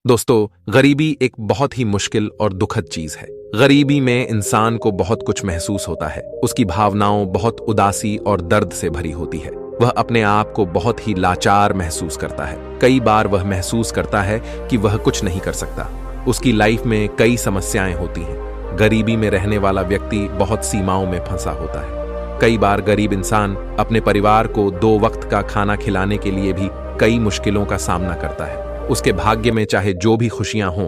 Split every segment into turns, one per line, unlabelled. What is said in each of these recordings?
दोस्तों, गरीबी एक बहुत ही मुश्किल और दुखद चीज है। गरीबी में इंसान को बहुत कुछ महसूस होता है। उसकी भावनाओं बहुत उदासी और दर्द से भरी होती है। वह अपने आप को बहुत ही लाचार महसूस करता है। कई बार वह महसूस करता है कि वह कुछ नहीं कर सकता। उसकी लाइफ में कई समस्याएं होती हैं। गरीबी में रहने वाला व्यक्ति बहुत सीमाओं में फंसा होता है। कई बार गरीब इंसान अपने परिवार को 2 वक्त का खाना खिलाने के लिए भी कई मुश्किलों का सामना करता है। उसके भाग्य में चाहे जो भी खुशियां हों,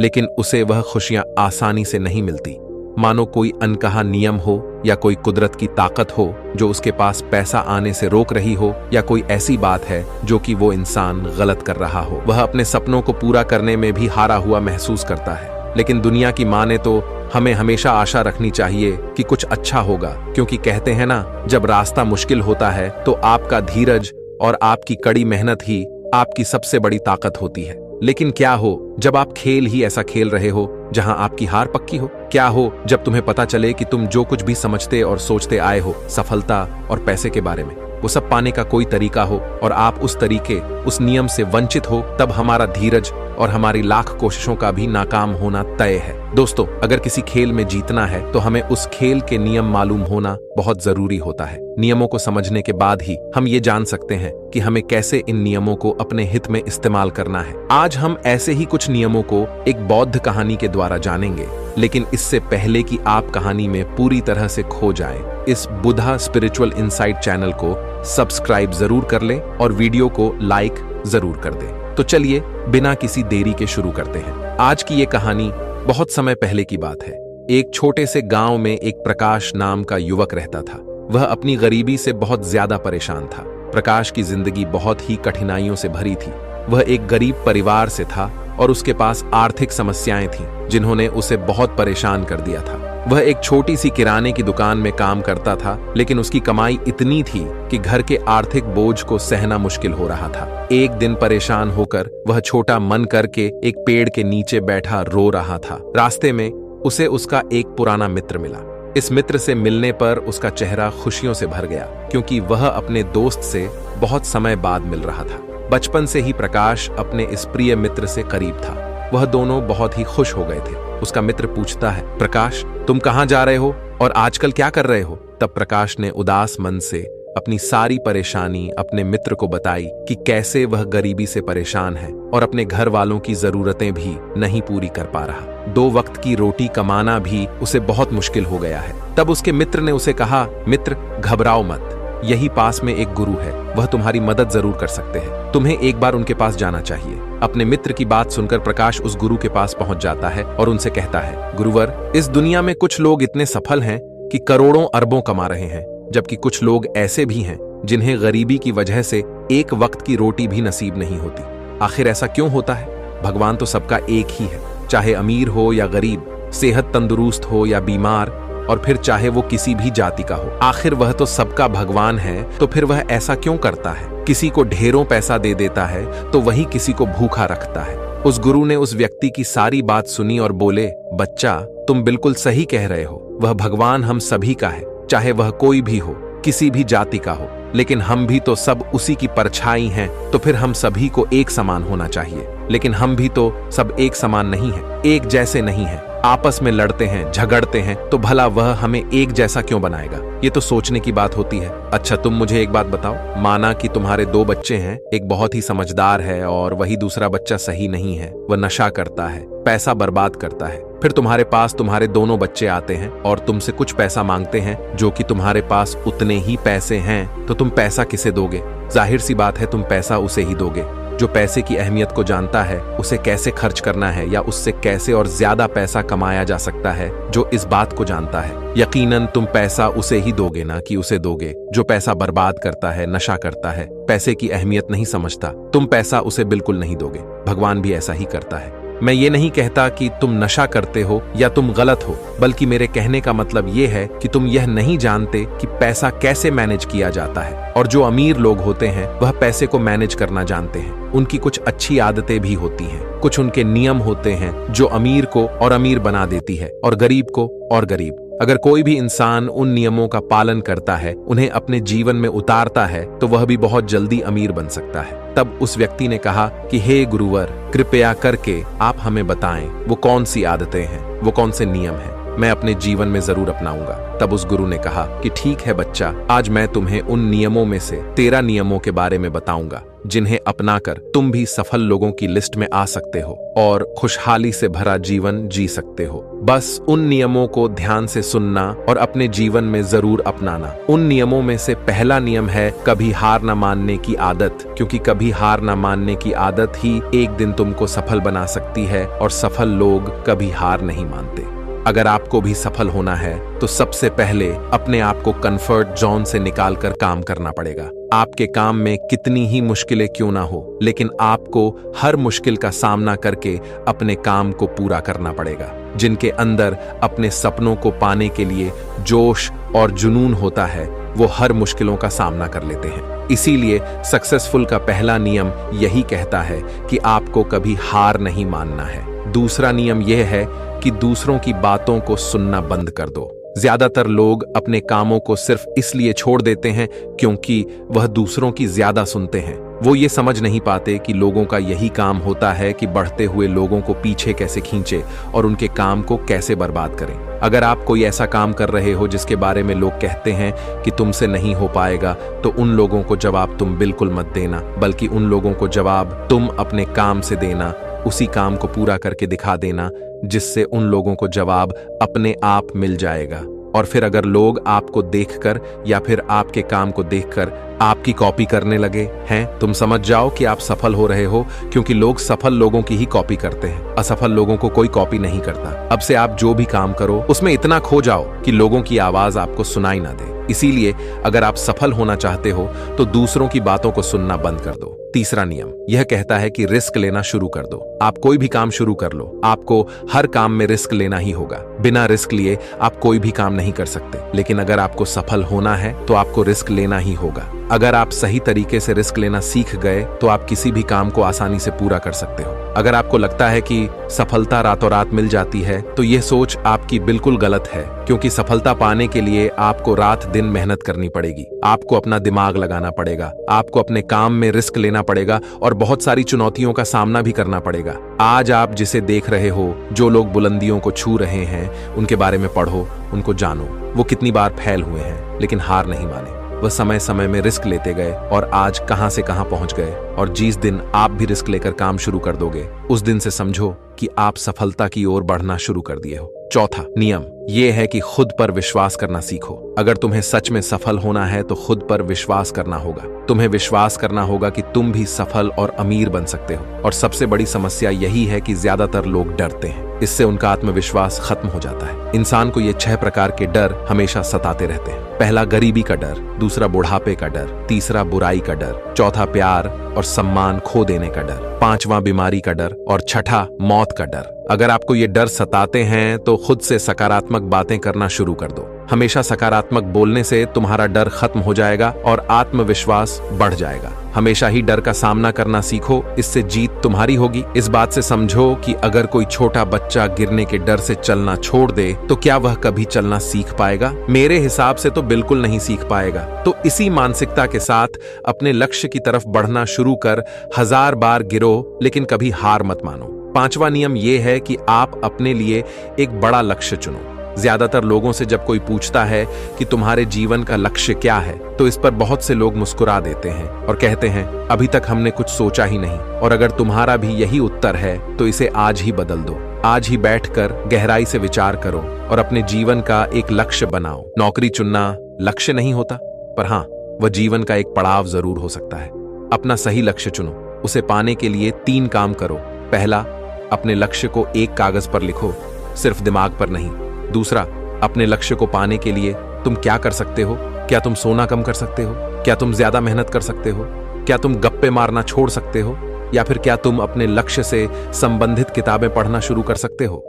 लेकिन उसे वह खुशियां आसानी से नहीं मिलती। मानो कोई अनकहा नियम हो या कोई कुदरत की ताकत हो जो उसके पास पैसा आने से रोक रही हो, या कोई ऐसी बात है जो कि वो इंसान गलत कर रहा हो। वह अपने सपनों को पूरा करने में भी हारा हुआ महसूस करता है। लेकिन दुनिया की माने तो हमें हमेशा आशा रखनी चाहिए कि कुछ अच्छा होगा, क्योंकि कहते हैं ना, जब रास्ता मुश्किल होता है तो आपका धीरज और आपकी कड़ी मेहनत ही आपकी सबसे बड़ी ताकत होती है। लेकिन क्या हो जब आप खेल ही ऐसा खेल रहे हो जहां आपकी हार पक्की हो? क्या हो जब तुम्हें पता चले कि तुम जो कुछ भी समझते और सोचते आए हो सफलता और पैसे के बारे में, वो सब पाने का कोई तरीका हो और आप उस तरीके, उस नियम से वंचित हो, तब हमारा धीरज और हमारी लाख कोशिशों का भी नाकाम होना तय है। दोस्तों, अगर किसी खेल में जीतना है तो हमें उस खेल के नियम मालूम होना बहुत जरूरी होता है। नियमों को समझने के बाद ही हम ये जान सकते हैं कि हमें कैसे इन नियमों को अपने हित में इस्तेमाल करना है। आज हम ऐसे ही कुछ नियमों को एक बौद्ध कहानी के द्वारा जानेंगे, लेकिन इससे पहले कि आप कहानी में पूरी तरह से खो जाएं, इस बुधा स्पिरिचुअल इनसाइट चैनल को सब्सक्राइब जरूर कर लें और वीडियो को लाइक जरूर कर दें। तो चलिए बिना किसी देरी के शुरू करते हैं। आज की ये कहानी बहुत समय पहले की बात है। एक छोटे से गांव में एक प्रकाश नाम का युवक रहता था। वह अपनी गरीबी से बहुत ज्यादा परेशान था। प्रकाश की जिंदगी बहुत ही कठिनाइयों से भरी थी। वह एक गरीब परिवार से था और उसके पास आर्थिक समस्याएं थीं जिन्होंने उसे बहुत परेशान कर दिया था। वह एक छोटी सी किराने की दुकान में काम करता था, लेकिन उसकी कमाई इतनी थी कि घर के आर्थिक बोझ को सहना मुश्किल हो रहा था। एक दिन परेशान होकर वह छोटा मन करके एक पेड़ के नीचे बैठा रो रहा था। रास्ते में उसे उसका एक पुराना मित्र मिला। इस मित्र से मिलने पर उसका चेहरा खुशियों से भर गया, क्योंकि वह अपने दोस्त से बहुत समय बाद मिल रहा था। बचपन से ही प्रकाश अपने इस प्रिय मित्र से करीब था। वह दोनों बहुत ही खुश हो गए थे। उसका मित्र पूछता है, प्रकाश, तुम कहाँ जा रहे हो और आजकल क्या कर रहे हो? तब प्रकाश ने उदास मन से अपनी सारी परेशानी अपने मित्र को बताई कि कैसे वह गरीबी से परेशान है और अपने घर वालों की जरूरतें भी नहीं पूरी कर पा रहा। 2 वक्त की रोटी कमाना भी उसे बहुत मुश्किल हो गया है। तब उसके मित्र ने उसे कहा, मित्र, घबराओ मत, यही पास में एक गुरु है, वह तुम्हारी मदद जरूर कर सकते हैं। तुम्हें एक बार उनके पास जाना चाहिए। अपने मित्र की बात सुनकर प्रकाश उस गुरु के पास पहुंच जाता है और उनसे कहता है, गुरुवर, इस दुनिया में कुछ लोग इतने सफल हैं कि करोड़ों अरबों कमा रहे हैं, जबकि कुछ लोग ऐसे भी हैं जिन्हें गरीबी की वजह से एक वक्त की रोटी भी नसीब नहीं होती। आखिर ऐसा क्यों होता है? भगवान तो सबका एक ही है, चाहे अमीर हो या गरीब, सेहत तंदुरुस्त हो या बीमार, और फिर चाहे वो किसी भी जाति का हो। आखिर वह तो सबका भगवान है, तो फिर वह ऐसा क्यों करता है? किसी को ढेरों पैसा दे देता है तो वही किसी को भूखा रखता है। उस गुरु ने उस व्यक्ति की सारी बात सुनी और बोले, बच्चा, तुम बिल्कुल सही कह रहे हो। वह भगवान हम सभी का है, चाहे वह कोई भी हो, किसी भी जाति का हो, लेकिन हम भी तो सब उसी की परछाई हैं, तो फिर हम सभी को एक समान होना चाहिए। लेकिन हम भी तो सब एक समान नहीं हैं, एक जैसे नहीं हैं, आपस में लड़ते हैं, झगड़ते हैं, तो भला वह हमें एक जैसा क्यों बनाएगा? ये तो सोचने की बात होती है। अच्छा, तुम मुझे एक बात बताओ, माना कि तुम्हारे 2 बच्चे हैं, एक बहुत ही समझदार है और वही दूसरा बच्चा सही नहीं है, वह नशा करता है, पैसा बर्बाद करता है। फिर तुम्हारे पास तुम्हारे दोनों बच्चे आते हैं और तुमसे कुछ पैसा मांगते हैं, जो कि तुम्हारे पास उतने ही पैसे हैं, तो तुम पैसा किसे दोगे? जाहिर सी बात है, तुम पैसा उसे ही दोगे जो पैसे की अहमियत को जानता है, उसे कैसे खर्च करना है या उससे कैसे और ज्यादा पैसा कमाया जा सकता है, जो इस बात को जानता है। यकीनन तुम पैसा उसे ही दोगे ना कि उसे दोगे जो पैसा बर्बाद करता है, नशा करता है, पैसे की अहमियत नहीं समझता। तुम पैसा उसे बिल्कुल नहीं दोगे। भगवान भी ऐसा ही करता है। मैं ये नहीं कहता कि तुम नशा करते हो या तुम गलत हो, बल्कि मेरे कहने का मतलब ये है कि तुम यह नहीं जानते कि पैसा कैसे मैनेज किया जाता है। और जो अमीर लोग होते हैं वह पैसे को मैनेज करना जानते हैं। उनकी कुछ अच्छी आदतें भी होती हैं, कुछ उनके नियम होते हैं जो अमीर को और अमीर बना देती है और गरीब को और गरीब। अगर कोई भी इंसान उन नियमों का पालन करता है, उन्हें अपने जीवन में उतारता है, तो वह भी बहुत जल्दी अमीर बन सकता है। तब उस व्यक्ति ने कहा कि हे गुरुवर, कृपया करके आप हमें बताएं वो कौन सी आदतें हैं, वो कौन से नियम हैं, मैं अपने जीवन में जरूर अपनाऊंगा। तब उस गुरु ने कहा कि ठीक है बच्चा, आज मैं तुम्हें उन नियमों में से 13 नियमों के बारे में बताऊंगा जिन्हें अपनाकर तुम भी सफल लोगों की लिस्ट में आ सकते हो और खुशहाली से भरा जीवन जी सकते हो। बस उन नियमों को ध्यान से सुनना और अपने जीवन में जरूर अपनाना। उन नियमों में से पहला नियम है कभी हार न मानने की आदत, क्योंकि कभी हार न मानने की आदत ही एक दिन तुमको सफल बना सकती है और सफल लोग कभी हार नहीं मानते। अगर आपको भी सफल होना है तो सबसे पहले अपने आप को कंफर्ट जोन से निकालकर काम करना पड़ेगा। आपके काम में कितनी ही मुश्किलें क्यों ना हो, लेकिन आपको हर मुश्किल का सामना करके अपने काम को पूरा करना पड़ेगा। जिनके अंदर अपने सपनों को पाने के लिए जोश और जुनून होता है, वो हर मुश्किलों का सामना कर लेते हैं। इसीलिए सक्सेसफुल का पहला नियम यही कहता है कि आपको कभी हार नहीं मानना है। दूसरा नियम यह है कि दूसरों की बातों को सुनना बंद कर दो। ज्यादातर लोग अपने कामों को सिर्फ इसलिए छोड़ देते हैं क्योंकि वह दूसरों की ज्यादा सुनते हैं। वो ये समझ नहीं पाते कि लोगों का यही काम होता है कि बढ़ते हुए लोगों को पीछे कैसे खींचे और उनके काम को कैसे बर्बाद करें। अगर आप कोई ऐसा काम कर रहे हो जिसके बारे में लोग कहते हैं कि तुमसे नहीं हो पाएगा, तो उन लोगों को जवाब तुम बिल्कुल मत देना, बल्कि उन लोगों को जवाब तुम अपने काम से देना। उसी काम को पूरा करके दिखा देना जिससे उन लोगों को जवाब अपने आप मिल जाएगा। और फिर अगर लोग आपको देखकर या फिर आपके काम को देखकर आपकी कॉपी करने लगे हैं, तुम समझ जाओ कि आप सफल हो रहे हो, क्योंकि लोग सफल लोगों की ही कॉपी करते हैं, असफल लोगों को कोई कॉपी नहीं करता। अब से आप जो भी काम करो उसमें इतना खो जाओ कि लोगों की आवाज आपको सुनाई ना दे। इसीलिए अगर आप सफल होना चाहते हो तो दूसरों की बातों को सुनना बंद कर दो। तीसरा नियम यह कहता है कि रिस्क लेना शुरू कर दो। आप कोई भी काम शुरू कर लो, आपको हर काम में रिस्क लेना ही होगा। बिना रिस्क लिए आप कोई भी काम नहीं कर सकते, लेकिन अगर आपको सफल होना है तो आपको रिस्क लेना ही होगा। अगर आप सही तरीके से रिस्क लेना सीख गए तो आप किसी भी काम को आसानी से पूरा कर सकते हो। अगर आपको लगता है कि सफलता रातों रात मिल जाती है, तो यह सोच आपकी बिल्कुल गलत है, क्योंकि सफलता पाने के लिए आपको रात दिन मेहनत करनी पड़ेगी। आपको अपना दिमाग लगाना पड़ेगा, आपको अपने काम में रिस्क लेना पड़ेगा और बहुत सारी चुनौतियों का सामना भी करना पड़ेगा। आज आप जिसे देख रहे हो, जो लोग बुलंदियों को छू रहे हैं, उनके बारे में पढ़ो, उनको जानो। वो कितनी बार फैल हुए हैं लेकिन हार नहीं माने। वह समय समय में रिस्क लेते गए और आज कहां से कहां पहुंच गए। और जिस दिन आप भी रिस्क लेकर काम शुरू कर दोगे, उस दिन से समझो कि आप सफलता की ओर बढ़ना शुरू कर दिए हो। चौथा नियम यह है कि खुद पर विश्वास करना सीखो। अगर तुम्हें सच में सफल होना है तो खुद पर विश्वास करना होगा। तुम्हें विश्वास करना होगा कि तुम भी सफल और अमीर बन सकते हो। और सबसे बड़ी समस्या यही है कि ज्यादातर लोग डरते हैं। इससे उनका आत्मविश्वास खत्म हो जाता है। इंसान को ये 6 प्रकार के डर हमेशा सताते रहते हैं। पहला गरीबी का डर, दूसरा बुढ़ापे का डर, तीसरा बुराई का डर, चौथा प्यार और सम्मान खो देने का डर, पांचवा बीमारी का डर और छठा मौत का डर। अगर आपको ये डर सताते हैं तो खुद से सकारात्मक बातें करना शुरू कर दो। हमेशा सकारात्मक बोलने से तुम्हारा डर खत्म हो जाएगा और आत्मविश्वास बढ़ जाएगा। हमेशा ही डर का सामना करना सीखो, इससे जीत तुम्हारी होगी। इस बात से समझो कि अगर कोई छोटा बच्चा गिरने के डर से चलना छोड़ दे तो क्या वह कभी चलना सीख पाएगा? मेरे हिसाब से तो बिल्कुल नहीं सीख पाएगा। तो इसी मानसिकता के साथ अपने लक्ष्य की तरफ बढ़ना शुरू कर। 1000 बार गिरो लेकिन कभी हार मत मानो। पांचवा नियम यह है कि आप अपने लिए एक बड़ा लक्ष्य चुनो। ज्यादातर लोगों से जब कोई पूछता है कि तुम्हारे जीवन का लक्ष्य क्या है, तो इस पर बहुत से लोग मुस्कुरा देते हैं और कहते हैं अभी तक हमने कुछ सोचा ही नहीं। और अगर तुम्हारा भी यही उत्तर है तो इसे आज ही बदल दो। आज ही बैठकर गहराई से विचार करो और अपने जीवन का एक लक्ष्य बनाओ। नौकरी चुनना लक्ष्य नहीं होता, पर हाँ, वह जीवन का एक पड़ाव जरूर हो सकता है। अपना सही लक्ष्य चुनो। उसे पाने के लिए 3 काम करो। पहला, अपने लक्ष्य को एक कागज पर लिखो, सिर्फ दिमाग पर नहीं। दूसरा, अपने लक्ष्य को पाने के लिए तुम क्या कर सकते हो? क्या तुम सोना कम कर सकते हो? क्या तुम ज्यादा मेहनत कर सकते हो? क्या तुम गप्पे मारना छोड़ सकते हो? या फिर क्या तुम अपने लक्ष्य से संबंधित किताबें पढ़ना शुरू कर सकते हो?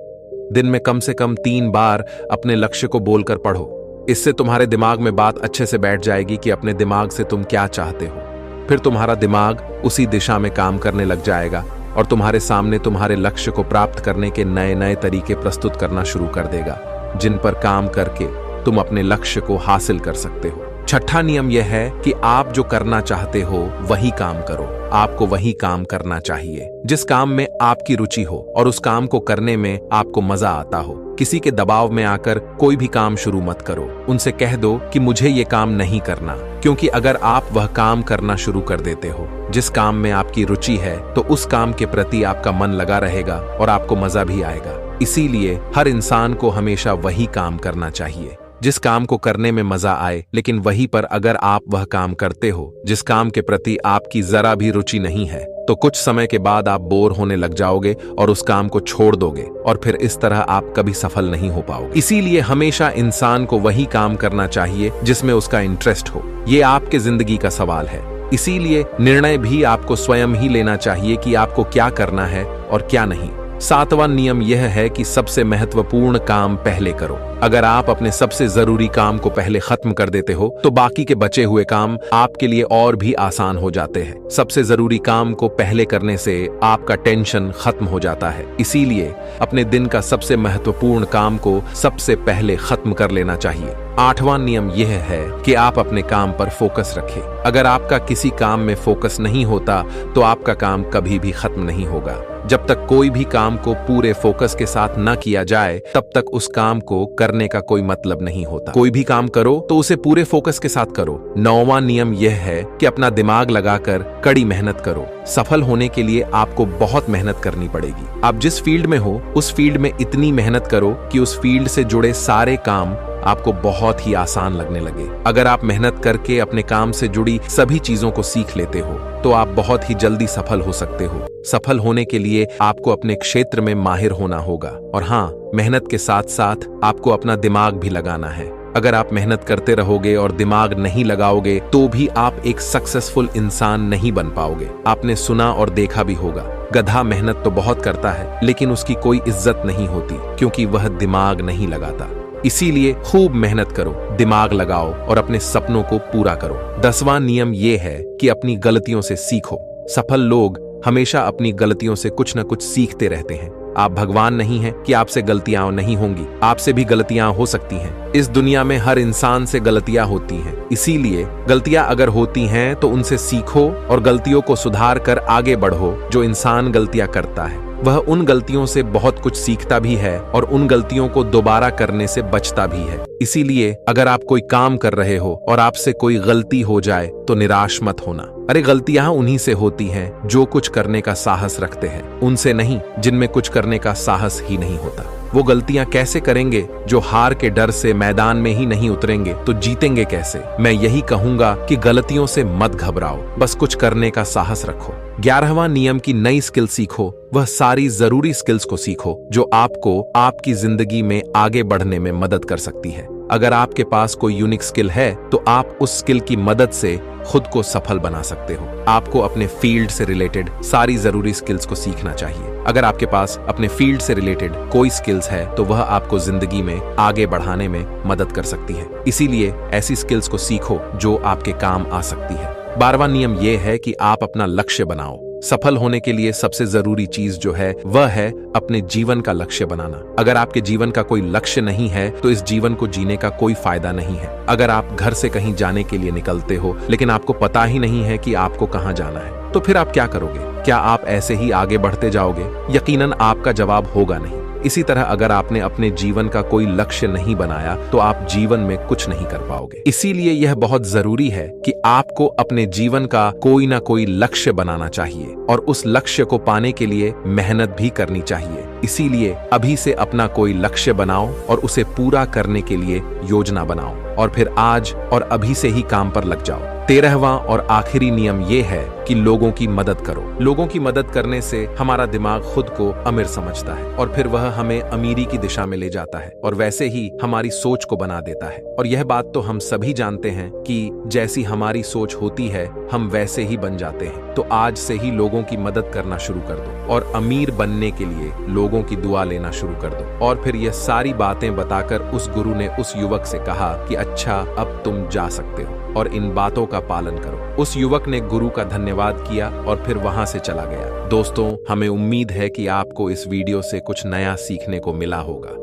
दिन में कम से कम 3 बार अपने लक्ष्य को बोलकर पढ़ो। इससे तुम्हारे दिमाग में बात अच्छे से बैठ जाएगी कि अपने दिमाग से तुम क्या चाहते हो। फिर तुम्हारा दिमाग उसी दिशा में काम करने लग जाएगा और तुम्हारे सामने तुम्हारे लक्ष्य को प्राप्त करने के नए नए तरीके प्रस्तुत करना शुरू कर देगा। जिन पर काम करके तुम अपने लक्ष्य को हासिल कर सकते हो। छठा नियम यह है कि आप जो करना चाहते हो वही काम करो। आपको वही काम करना चाहिए जिस काम में आपकी रुचि हो और उस काम को करने में आपको मजा आता हो। किसी के दबाव में आकर कोई भी काम शुरू मत करो। उनसे कह दो कि मुझे ये काम नहीं करना, क्योंकि अगर आप वह काम करना शुरू कर देते हो जिस काम में आपकी रुचि है तो उस काम के प्रति आपका मन लगा रहेगा और आपको मजा भी आएगा। इसीलिए हर इंसान को हमेशा वही काम करना चाहिए जिस काम को करने में मजा आए, लेकिन वहीं पर अगर आप वह काम करते हो जिस काम के प्रति आपकी जरा भी रुचि नहीं है तो कुछ समय के बाद आप बोर होने लग जाओगे और उस काम को छोड़ दोगे और फिर इस तरह आप कभी सफल नहीं हो पाओगे। इसीलिए हमेशा इंसान को वही काम करना चाहिए जिसमें उसका इंटरेस्ट हो। ये आपके जिंदगी का सवाल है। इसीलिए निर्णय भी आपको स्वयं ही लेना चाहिए कि आपको क्या करना है और क्या नहीं। सातवां नियम यह है कि सबसे महत्वपूर्ण काम पहले करो। अगर आप अपने सबसे जरूरी काम को पहले खत्म कर देते हो तो बाकी के बचे हुए काम आपके लिए और भी आसान हो जाते हैं। सबसे जरूरी काम को पहले करने से आपका टेंशन खत्म हो जाता है। इसीलिए अपने दिन का सबसे महत्वपूर्ण काम को सबसे पहले खत्म कर लेना चाहिए। आठवां नियम यह है कि आप अपने काम पर फोकस रखें। अगर आपका किसी काम में फोकस नहीं होता तो आपका काम कभी भी खत्म नहीं होगा। जब तक कोई भी काम को पूरे फोकस के साथ न किया जाए तब तक उस काम को करने का कोई मतलब नहीं होता। कोई भी काम करो तो उसे पूरे फोकस के साथ करो। नौवां नियम यह है कि अपना दिमाग लगाकर कड़ी मेहनत करो। सफल होने के लिए आपको बहुत मेहनत करनी पड़ेगी। आप जिस फील्ड में हो उस फील्ड में इतनी मेहनत करो कि उस फील्ड से जुड़े सारे काम आपको बहुत ही आसान लगने लगे। अगर आप मेहनत करके अपने काम से जुड़ी सभी चीजों को सीख लेते हो तो आप बहुत ही जल्दी सफल हो सकते हो। सफल होने के लिए आपको अपने क्षेत्र में माहिर होना होगा और हाँ, मेहनत के साथ साथ आपको अपना दिमाग भी लगाना है। अगर आप मेहनत करते रहोगे और दिमाग नहीं लगाओगे तो भी आप एक सक्सेसफुल इंसान नहीं बन पाओगे। आपने सुना और देखा भी होगा, गधा मेहनत तो बहुत करता है लेकिन उसकी कोई इज्जत नहीं होती क्योंकि वह दिमाग नहीं लगाता। इसीलिए खूब मेहनत करो, दिमाग लगाओ और अपने सपनों को पूरा करो। 10वां नियम यह है कि अपनी गलतियों से सीखो। सफल लोग हमेशा अपनी गलतियों से कुछ न कुछ सीखते रहते हैं। आप भगवान नहीं हैं कि आपसे गलतियां नहीं होंगी, आपसे भी गलतियां हो सकती हैं। इस दुनिया में हर इंसान से गलतियां होती हैं। इसीलिए गलतियां अगर होती हैं तो उनसे सीखो और गलतियों को सुधार कर आगे बढ़ो। जो इंसान गलतियां करता है वह उन गलतियों से बहुत कुछ सीखता भी है और उन गलतियों को दोबारा करने से बचता भी है। इसीलिए अगर आप कोई काम कर रहे हो और आपसे कोई गलती हो जाए तो निराश मत होना। अरे गलतियां उन्हीं से होती हैं जो कुछ करने का साहस रखते हैं, उनसे नहीं जिनमें कुछ करने का साहस ही नहीं होता। वो गलतियां कैसे करेंगे जो हार के डर से मैदान में ही नहीं उतरेंगे तो जीतेंगे कैसे। मैं यही कहूंगा कि गलतियों से मत घबराओ, बस कुछ करने का साहस रखो। 11वां नियम की नई स्किल सीखो। वह सारी जरूरी स्किल्स को सीखो जो आपको आपकी जिंदगी में आगे बढ़ने में मदद कर सकती है। अगर आपके पास कोई यूनिक स्किल है तो आप उस स्किल की मदद से खुद को सफल बना सकते हो। आपको अपने फील्ड से रिलेटेड सारी जरूरी स्किल्स को सीखना चाहिए। अगर आपके पास अपने फील्ड से रिलेटेड कोई स्किल्स है तो वह आपको जिंदगी में आगे बढ़ाने में मदद कर सकती है। इसीलिए ऐसी स्किल्स को सीखो जो आपके काम आ सकती है। 12वां नियम यह है कि आप अपना लक्ष्य बनाओ। सफल होने के लिए सबसे जरूरी चीज जो है वह है अपने जीवन का लक्ष्य बनाना। अगर आपके जीवन का कोई लक्ष्य नहीं है तो इस जीवन को जीने का कोई फायदा नहीं है। अगर आप घर से कहीं जाने के लिए निकलते हो लेकिन आपको पता ही नहीं है कि आपको कहाँ जाना है तो फिर आप क्या करोगे? क्या आप ऐसे ही आगे बढ़ते जाओगे? यकीनन आपका जवाब होगा नहीं। इसी तरह अगर आपने अपने जीवन का कोई लक्ष्य नहीं बनाया तो आप जीवन में कुछ नहीं कर पाओगे। इसीलिए यह बहुत जरूरी है कि आपको अपने जीवन का कोई ना कोई लक्ष्य बनाना चाहिए और उस लक्ष्य को पाने के लिए मेहनत भी करनी चाहिए। इसीलिए अभी से अपना कोई लक्ष्य बनाओ और उसे पूरा करने के लिए योजना बनाओ और फिर आज और अभी से ही काम पर लग जाओ। 13वां और आखिरी नियम यह है कि लोगों की मदद करो। लोगों की मदद करने से हमारा दिमाग खुद को अमीर समझता है और फिर वह हमें अमीरी की दिशा में ले जाता है और वैसे ही हमारी सोच को बना देता है। और यह बात तो हम सभी जानते हैं कि जैसी हमारी सोच होती है हम वैसे ही बन जाते हैं। तो आज से ही लोगों की मदद करना शुरू कर दो और अमीर बनने के लिए लोगों की दुआ लेना शुरू कर दो। और फिर यह सारी बातें बताकर उस गुरु ने उस युवक से कहा कि अच्छा, अब तुम जा सकते हो और इन बातों का पालन करो। उस युवक ने गुरु का धन्यवाद किया और फिर वहां से चला गया। दोस्तों, हमें उम्मीद है कि आपको इस वीडियो से कुछ नया सीखने को मिला होगा।